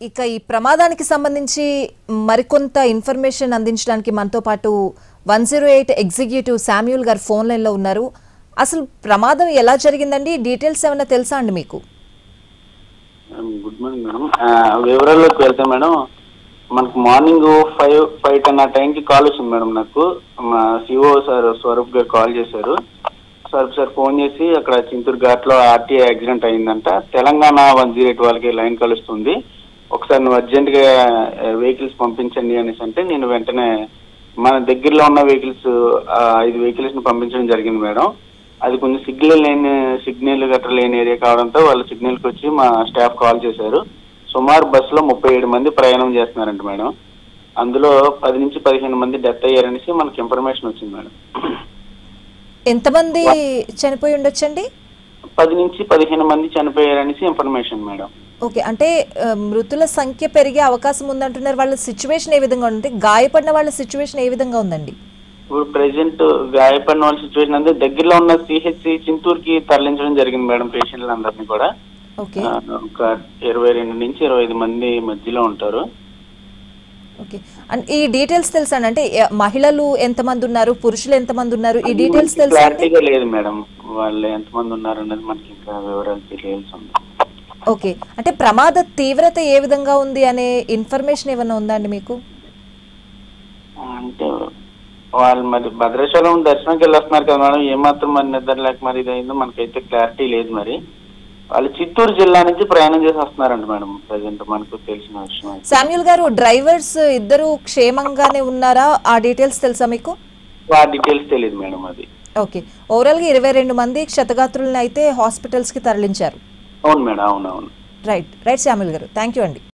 ఇక ఈ ప్రమాదానికి సంబంధించి మరికొంత ఇన్ఫర్మేషన్ అందించడానికి మనతో పాటు 108 ఎగ్జిక్యూటివ్ శామ్యూల్ గారు ఫోన్ లైన్ లో ఉన్నారు. అసలు ప్రమాదం ఎలా జరిగిందండి? డీటెయిల్స్ ఏమైనా తెలుసా అండి మీకు? Good morning madam. వివరాల్లోకి వెళ్తే మేడం, మనకు మార్నింగ్ 5:10 ఆ టైంకి కాల్ వచ్చింది మేడం. నాకు మా సిఓ సార్ స్వరూప్ గారు కాల్ చేశారు. స్వరూప్ సార్ ఫోన్ చేసి అక్కడ చింతూరు ఘాట్లో ఆర్టీఐ యాక్సిడెంట్ అయిందంట, తెలంగాణ 108 వాళ్ళకి లైన్ కలుస్తుంది, ఒకసారి నువ్వు అర్జెంట్గా వెహికల్స్ పంపించండి అనేసి అంటే నేను వెంటనే మన దగ్గరలో ఉన్న వెహికల్స్ 5 వెహికల్స్ని పంపించడం జరిగింది మేడం. అది కొంచెం సిగ్నల్ గట్రా లేని ఏరియా కావడంతో వాళ్ళు సిగ్నల్కి వచ్చి మా స్టాఫ్ కాల్ చేశారు. సుమారు బస్సులో 37 మంది ప్రయాణం చేస్తున్నారంట మేడం. అందులో 10 నుంచి 15 మంది డెత్ అయ్యారనేసి మనకి ఇన్ఫర్మేషన్ వచ్చింది మేడం. ఎంతమంది చనిపోయి ఉండొచ్చండి? 10 నుంచి 15 మంది చనిపోయారనేసి ఇన్ఫర్మేషన్ మేడం. ఓకే, అంటే మృతుల సంఖ్య పెరిగే అవకాశం ఉందంటున్నారు. వాళ్ళ సిచ్యువేషన్ ఏ విధంగా ఉంది? గాయపడిన వాళ్ళ సిచ్యువేషన్ ఏ విధంగా ఉందండి? ఇప్పుడు ప్రెసెంట్ గాయపడిన వాళ్ళ సిచ్యువేషన్ అంటే దగ్గరలో ఉన్న సిహెచ్సి చింతూరుకి తరలించడం జరిగింది మేడం. పేషెంట్లందరినీ కూడా ఒక 22 నుంచి 25 మంది మధ్యలో ఉంటారు. ఓకే, ఈ డీటెయిల్స్ తెలుసా అంటే మహిళలు ఎంతమంది ఉన్నారు, పురుషులు ఎంతమంది ఉన్నారు, ఈ డీటెయిల్స్ తెలుసా? క్లారిటీగా లేదు మేడం, వాళ్ళు ఎంతమంది ఉన్నారు అన్నది మనకి ఇంకా వివరాలు తెలియాల్సి ఉంది. ఓకే, అంటే ప్రమాద తీవ్రత ఏ విధంగా ఉంది అనే ఇన్ఫర్మేషన్ ఏమైనా ఉందా అండి మీకు? అంటే వాళ్ళు మరి భద్రాచలం దర్శనంకి వెళ్ళొస్తున్నారు కదా మేడం, ఏమాత్రం మరి నిద్ర లేక మరి ఇదైందో మనకైతే క్లారిటీ లేదు. మరి వాళ్ళు చిత్తూరు జిల్లా నుంచి ప్రయాణం చేసి వస్తున్నారంట మేడం, ప్రజెంట్ మనకు తెలిసిన విషయం. శామ్యూల్ గారు, డ్రైవర్స్ ఇద్దరు క్షేమంగానే ఉన్నారా? ఆ డీటెయిల్స్ తెలుసా మీకు? ఆ డీటెయిల్స్ తెలియదు మేడం. అది ఓకే, ఓవరాల్ గా 22 మంది క్షతగాత్రులను అయితే హాస్పిటల్స్ కి తరలించారు. అవును మేడం, అవునవును. రైట్ రైట్ శామ్యూల్ గారు, థ్యాంక్ యూ అండి.